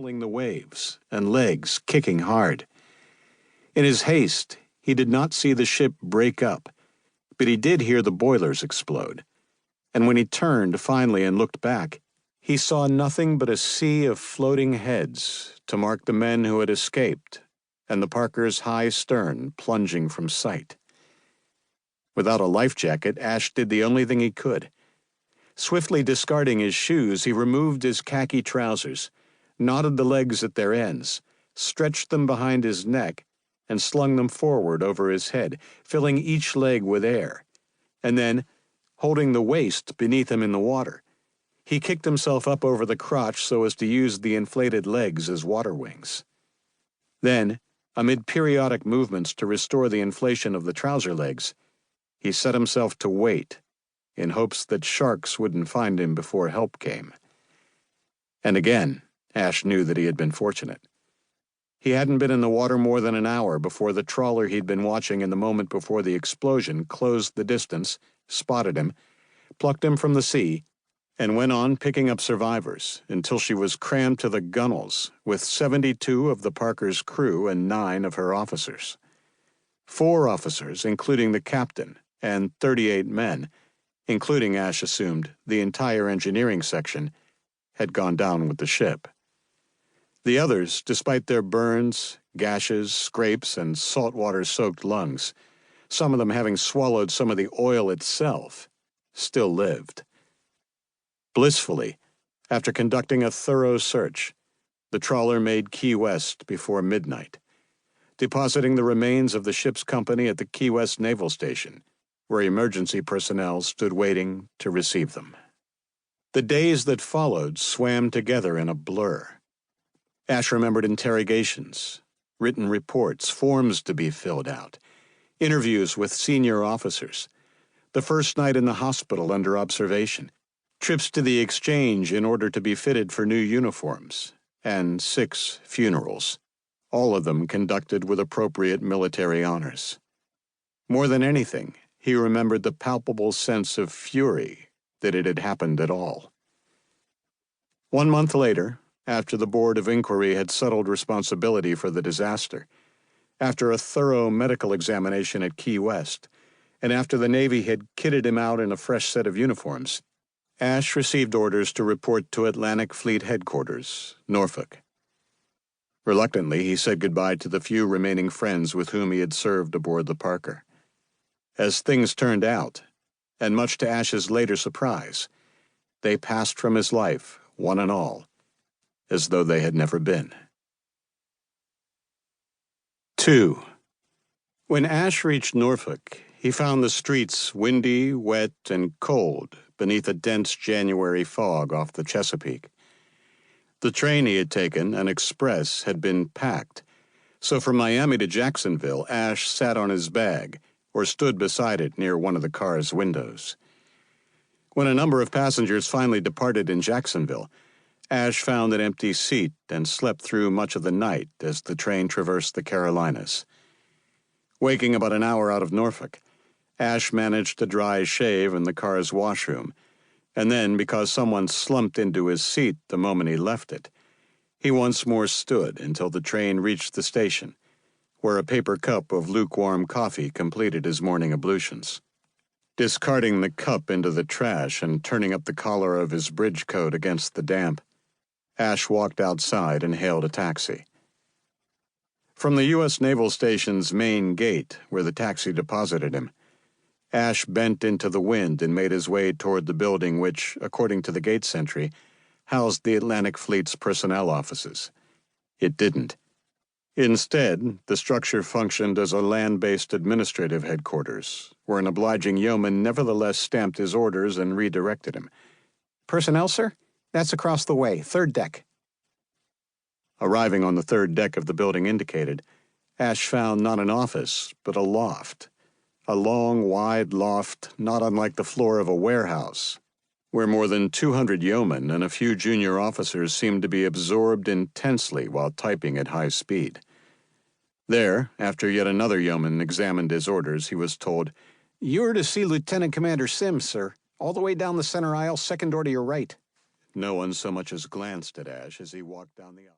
battling the waves and legs kicking hard. In his haste, he did not see the ship break up, but he did hear the boilers explode. And when he turned finally and looked back, he saw nothing but a sea of floating heads to mark the men who had escaped, and the Parker's high stern plunging from sight. Without a life jacket, Ash did the only thing he could. Swiftly discarding his shoes, he removed his khaki trousers, knotted the legs at their ends, stretched them behind his neck, and slung them forward over his head, filling each leg with air. And then, holding the waist beneath him in the water, he kicked himself up over the crotch so as to use the inflated legs as water wings. Then, amid periodic movements to restore the inflation of the trouser legs, he set himself to wait, in hopes that sharks wouldn't find him before help came. And again, Ash knew that he had been fortunate. He hadn't been in the water more than an hour before the trawler he'd been watching in the moment before the explosion closed the distance, spotted him, plucked him from the sea, and went on picking up survivors until she was crammed to the gunwales with 72 of the Parker's crew and 9 of her officers. 4 officers, including the captain, and 38 men, including, Ash assumed, the entire engineering section, had gone down with the ship. The others, despite their burns, gashes, scrapes, and saltwater-soaked lungs, some of them having swallowed some of the oil itself, still lived. Blissfully, after conducting a thorough search, the trawler made Key West before midnight, depositing the remains of the ship's company at the Key West Naval Station, where emergency personnel stood waiting to receive them. The days that followed swam together in a blur. Ash remembered interrogations, written reports, forms to be filled out, interviews with senior officers, the first night in the hospital under observation, trips to the exchange in order to be fitted for new uniforms, and 6 funerals, all of them conducted with appropriate military honors. More than anything, he remembered the palpable sense of fury that it had happened at all. 1 month later, after the Board of Inquiry had settled responsibility for the disaster, after a thorough medical examination at Key West, and after the Navy had kitted him out in a fresh set of uniforms, Ash received orders to report to Atlantic Fleet Headquarters, Norfolk. Reluctantly, he said goodbye to the few remaining friends with whom he had served aboard the Parker. As things turned out, and much to Ash's later surprise, they passed from his life, one and all, as though they had never been. 2. When Ash reached Norfolk, he found the streets windy, wet, and cold beneath a dense January fog off the Chesapeake. The train he had taken, an express, had been packed, so from Miami to Jacksonville, Ash sat on his bag or stood beside it near one of the car's windows. When a number of passengers finally departed in Jacksonville, Ash found an empty seat and slept through much of the night as the train traversed the Carolinas. Waking about an hour out of Norfolk, Ash managed a dry shave in the car's washroom, and then, because someone slumped into his seat the moment he left it, he once more stood until the train reached the station, where a paper cup of lukewarm coffee completed his morning ablutions. Discarding the cup into the trash and turning up the collar of his bridge coat against the damp, Ash walked outside and hailed a taxi. From the U.S. Naval Station's main gate, where the taxi deposited him, Ash bent into the wind and made his way toward the building which, according to the gate sentry, housed the Atlantic Fleet's personnel offices. It didn't. Instead, the structure functioned as a land-based administrative headquarters, where an obliging yeoman nevertheless stamped his orders and redirected him. "Personnel, sir? That's across the way, 3rd deck." Arriving on the 3rd deck of the building indicated, Ash found not an office, but a loft. A long, wide loft not unlike the floor of a warehouse, where more than 200 yeomen and a few junior officers seemed to be absorbed intensely while typing at high speed. There, after yet another yeoman examined his orders, he was told, "You're to see Lieutenant Commander Sims, sir. All the way down the center aisle, 2nd door to your right." No one so much as glanced at Ash as he walked down the aisle.